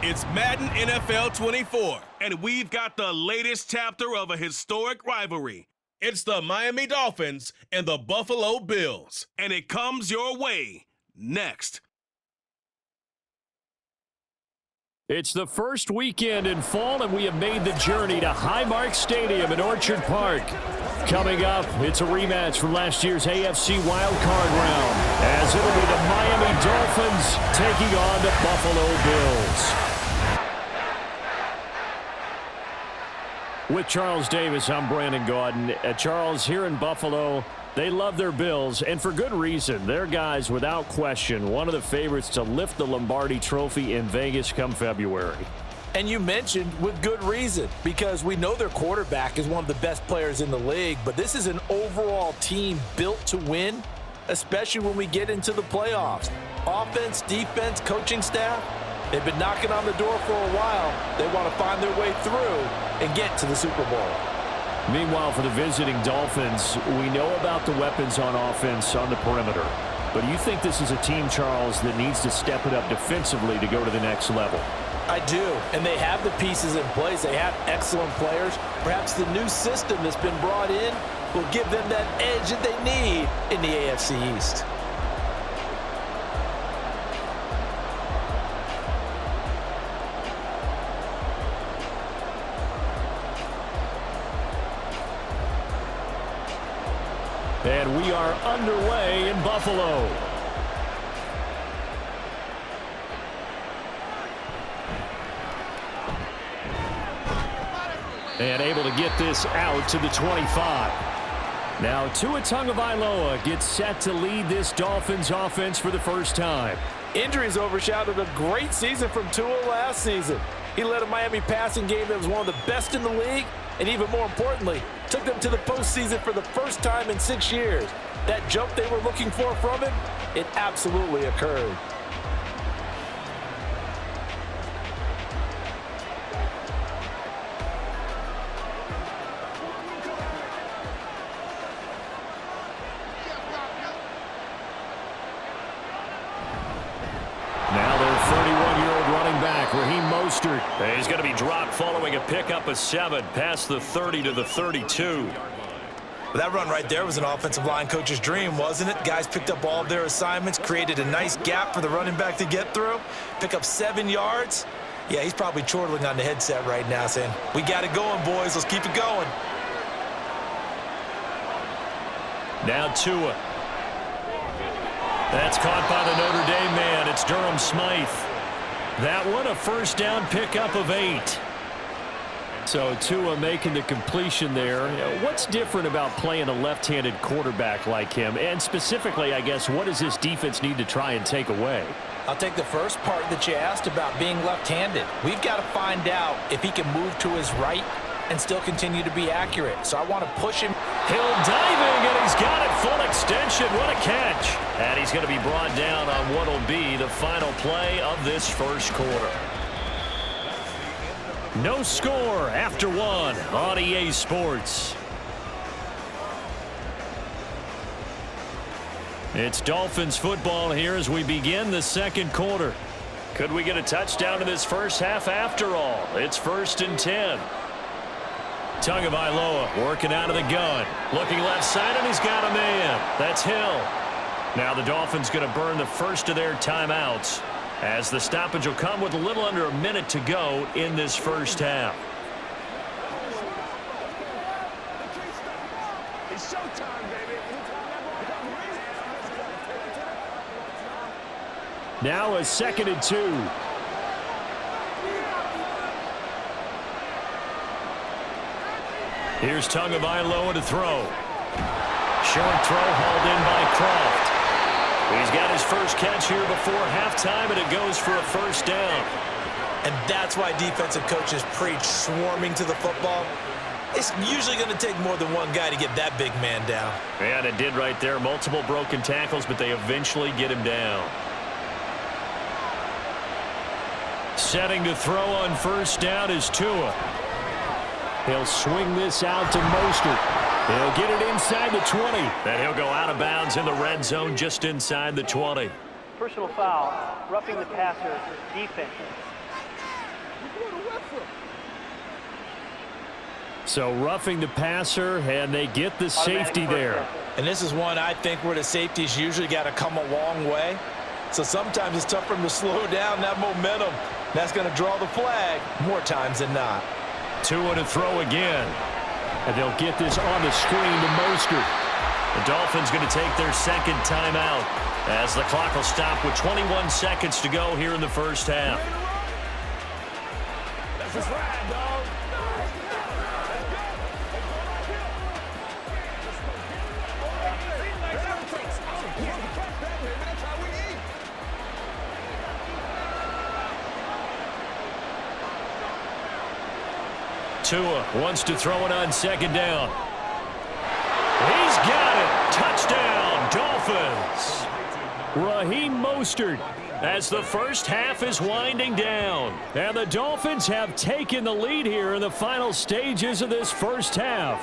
It's Madden NFL 24, and we've got the latest chapter of a historic rivalry. It's the Miami Dolphins and the Buffalo Bills, and it comes your way next. It's the first weekend in fall, and we have made the journey to Highmark Stadium in Orchard Park. Coming up, it's a rematch from last year's AFC wildcard round, as it'll be the Miami Dolphins taking on the Buffalo Bills. With Charles Davis, I'm Brandon Gaudin. Charles, here in Buffalo, they love their Bills, and for good reason. Their guys, without question, one of the favorites to lift the Lombardi Trophy in Vegas come February. And you mentioned with good reason, because we know their quarterback is one of the best players in the league, but this is an overall team built to win, especially when we get into the playoffs. Offense, defense, coaching staff, they've been knocking on the door for a while. They want to find their way through and get to the Super Bowl. Meanwhile, for the visiting Dolphins, we know about the weapons on offense on the perimeter. But do you think this is a team, Charles, that needs to step it up defensively to go to the next level? I do, and they have the pieces in place. They have excellent players. Perhaps the new system that's been brought in will give them that edge that they need in the AFC East. And we are underway in Buffalo. And able to get this out to the 25. Now Tua Tagovailoa gets set to lead this Dolphins offense for the first time. Injuries overshadowed a great season from Tua last season. He led a Miami passing game that was one of the best in the league, and even more importantly, took them to the postseason for the first time in 6 years. That jump they were looking for from him, it absolutely occurred. Now their 31-year-old running back, Raheem Mostert. He's going to be dropped following a pickup of 7 past the 30 to the 32. That run right there was an offensive line coach's dream, wasn't it? Guys picked up all of their assignments, created a nice gap for the running back to get through, pick up 7 yards. Yeah, he's probably chortling on the headset right now saying, we got it going, boys. Let's keep it going. Now Tua. That's caught by the Notre Dame man. It's Durham Smythe. That one a first down pickup of 8. So Tua making the completion there. What's different about playing a left-handed quarterback like him? And specifically, I guess, what does this defense need to try and take away? I'll take the first part that you asked about being left-handed. We've got to find out if he can move to his right and still continue to be accurate. So I want to push him. Hill diving, and he's got it full extension. What a catch. And he's going to be brought down on what will be the final play of this first quarter. No score after 1 on EA Sports. It's Dolphins football here as we begin the second quarter. Could we get a touchdown in this first half after all? It's 1st and 10. Tagovailoa working out of the gun. Looking left side, and he's got a man. That's Hill. Now the Dolphins going to burn the first of their timeouts, as the stoppage will come with a little under a minute to go in this first half. It's showtime, baby. Now a 2nd and 2. Here's Tagovailoa to throw. Short throw hauled in by Croft. He's got his first catch here before halftime, and it goes for a first down. And that's why defensive coaches preach swarming to the football. It's usually going to take more than one guy to get that big man down. And it did right there. Multiple broken tackles, but they eventually get him down. Setting to throw on first down is Tua. He'll swing this out to Mostert. He'll get it inside the 20. And he'll go out of bounds in the red zone just inside the 20. Personal foul, roughing the passer, defense. So roughing the passer, and they get the safety there. And this is one I think where the safeties usually got to come a long way. So sometimes it's tough for them to slow down that momentum. That's going to draw the flag more times than not. Tua to throw again. And they'll get this on the screen to Mostert. The Dolphins going to take their second timeout as the clock will stop with 21 seconds to go here in the first half. That's right, dog. Tua wants to throw it on second down. He's got it. Touchdown, Dolphins. Raheem Mostert as the first half is winding down. And the Dolphins have taken the lead here in the final stages of this first half.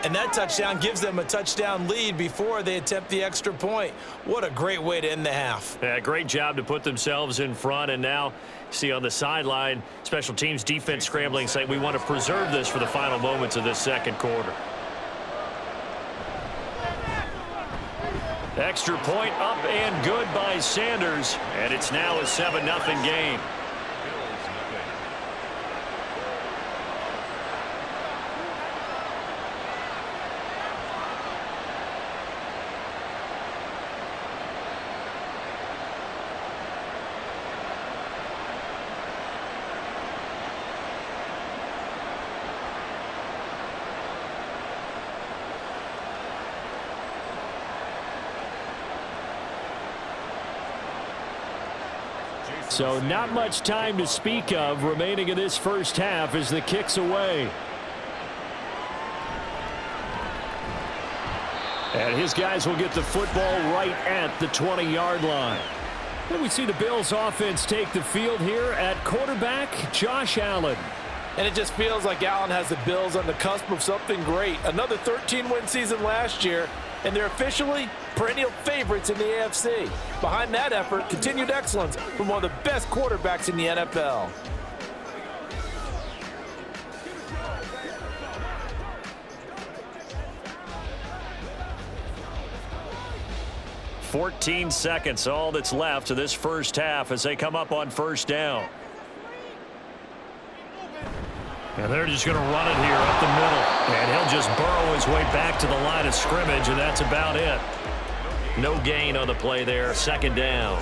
And that touchdown gives them a touchdown lead before they attempt the extra point. What a great way to end the half. Yeah, great job to put themselves in front. And now, see on the sideline, special teams defense scrambling, saying we want to preserve this for the final moments of this second quarter. Extra point up and good by Sanders. And it's now a 7-0 game. So not much time to speak of remaining in this first half as the kick's away. And his guys will get the football right at the 20-yard line. And we see the Bills offense take the field here at quarterback, Josh Allen. And it just feels like Allen has the Bills on the cusp of something great. Another 13-win season last year, and they're officially perennial favorites in the AFC. Behind that effort, continued excellence from one of the best quarterbacks in the NFL. "14 seconds, all that's left of this first half as they come up on first down. And they're just going to run it here up the middle. And he'll just burrow his way back to the line of scrimmage, and that's about it. No gain on the play there, second down.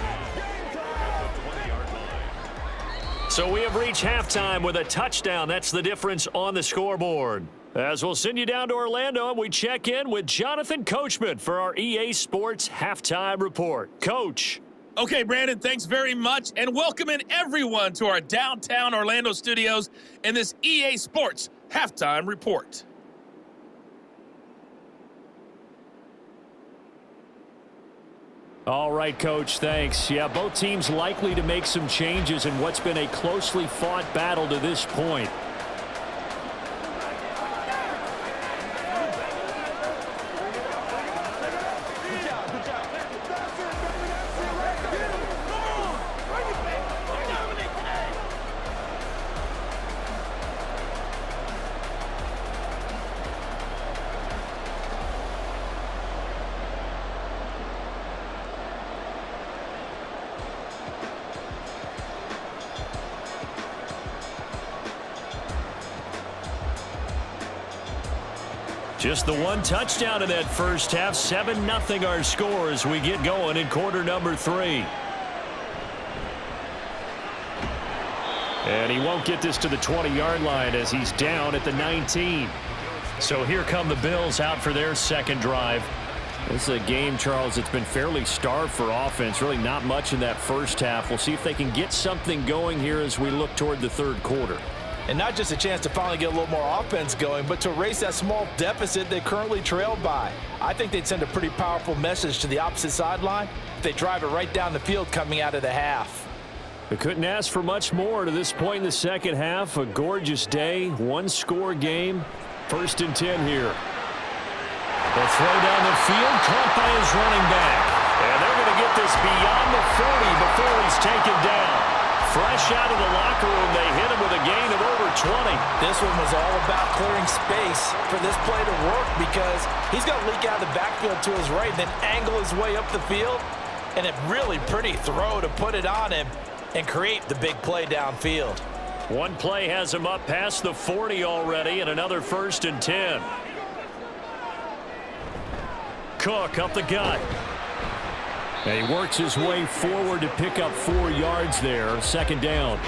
So we have reached halftime with a touchdown. That's the difference on the scoreboard. As we'll send you down to Orlando, and we check in with Jonathan Coachman for our EA Sports Halftime Report. Coach. Okay, Brandon, thanks very much, and welcoming everyone to our downtown Orlando studios in this EA Sports Halftime Report. All right, Coach, thanks. Yeah, both teams likely to make some changes in what's been a closely fought battle to this point. Just the one touchdown in that first half. 7-0 our score as we get going in quarter number 3. And he won't get this to the 20-yard line as he's down at the 19. So here come the Bills out for their second drive. This is a game, Charles, it's been fairly starved for offense. Really not much in that first half. We'll see if they can get something going here as we look toward the third quarter. And not just a chance to finally get a little more offense going, but to erase that small deficit they currently trailed by. I think they'd send a pretty powerful message to the opposite sideline if they drive it right down the field coming out of the half. They couldn't ask for much more to this point in the second half. A gorgeous day, one-score game. 1st and 10 here. They'll throw down the field, caught by his running back. And they're going to get this beyond the 40 before he's taken down. Fresh out of the locker room, they hit him with a gain of over 20. This one was all about clearing space for this play to work because he's going to leak out of the backfield to his right and then angle his way up the field. And a really pretty throw to put it on him and create the big play downfield. One play has him up past the 40 already, and another 1st and 10. Cook up the gut. And he works his way forward to pick up 4 yards there. 2nd down.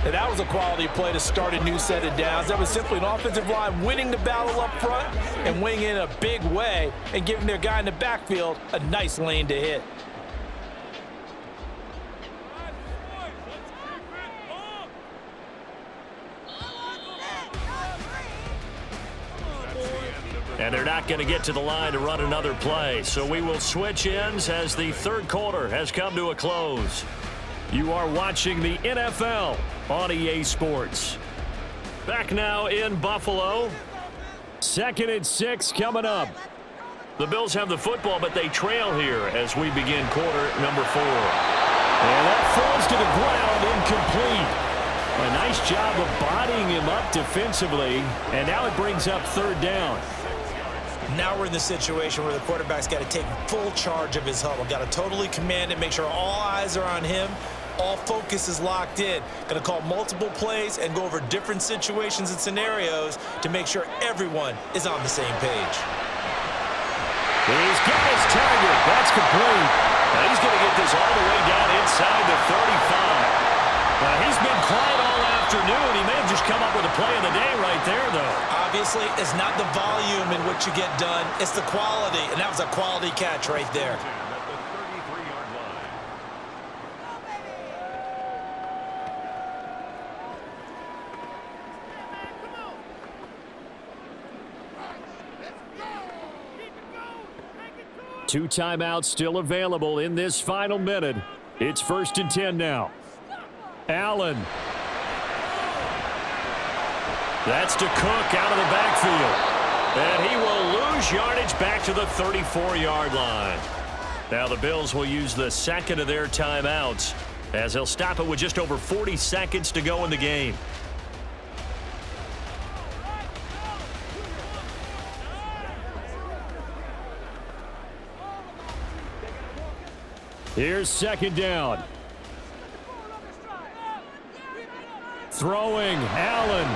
And that was a quality play to start a new set of downs. That was simply an offensive line winning the battle up front and winning in a big way and giving their guy in the backfield a nice lane to hit. And they're not going to get to the line to run another play. So we will switch ends as the 3rd quarter has come to a close. You are watching the NFL on EA Sports. Back now in Buffalo. 2nd and 6 coming up. The Bills have the football, but they trail here as we begin quarter number 4. And that falls to the ground, incomplete. A nice job of bodying him up defensively. And now it brings up 3rd down. Now we're in the situation where the quarterback's got to take full charge of his huddle. Got to totally command it, make sure all eyes are on him. All focus is locked in. Going to call multiple plays and go over different situations and scenarios to make sure everyone is on the same page. He's got his target. That's complete. Now he's going to get this all the way down inside the 35. Now he's been quiet all afternoon. He may have just come up with a play of the day right there, though. Obviously, it's not the volume in which you get done. It's the quality, and that was a quality catch right there. 2 timeouts still available in this final minute. It's 1st and 10 now. Allen. That's to Cook out of the backfield. And he will lose yardage back to the 34-yard line. Now the Bills will use the 2nd of their timeouts as they'll stop it with just over 40 seconds to go in the game. Here's 2nd down. Throwing, Allen.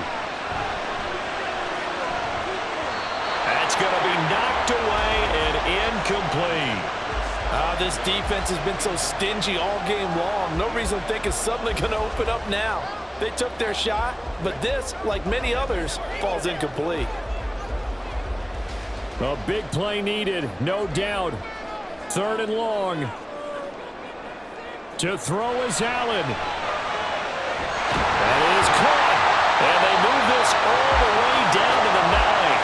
That's going to be knocked away and incomplete. This defense has been so stingy all game long. No reason to think it's suddenly going to open up now. They took their shot, but this, like many others, falls incomplete. A big play needed, no doubt. 3rd and long. To throw is Allen. That is caught. And they move this all the way down to the 9.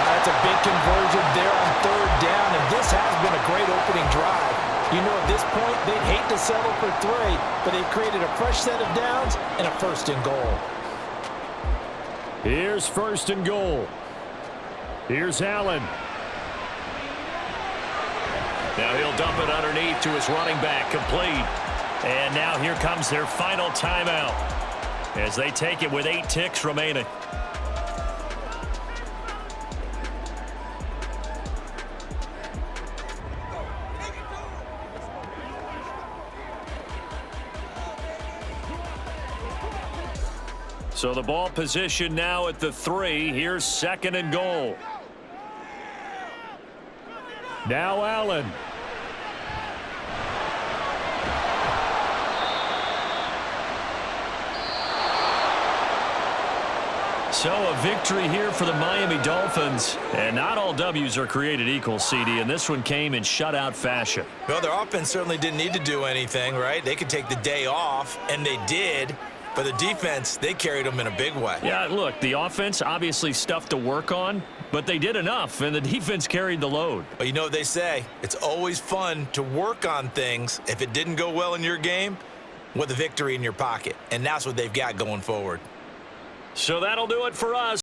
That's a big conversion there on 3rd down, and this has been a great opening drive. You know, at this point, they'd hate to settle for 3, but they've created a fresh set of downs and a 1st and goal. Here's 1st and goal. Here's Allen. Now he'll dump it underneath to his running back, complete. And now here comes their final timeout as they take it with 8 ticks remaining. So the ball position now at the 3. Here's 2nd and goal. Now Allen. So a victory here for the Miami Dolphins. And not all W's are created equal, CD, and this one came in shutout fashion. Well, their offense certainly didn't need to do anything, right? They could take the day off, and they did. But the defense, they carried them in a big way. Yeah, look, the offense obviously stuff to work on, but they did enough, and the defense carried the load. But you know what they say, it's always fun to work on things if it didn't go well in your game with a victory in your pocket. And that's what they've got going forward. So that'll do it for us.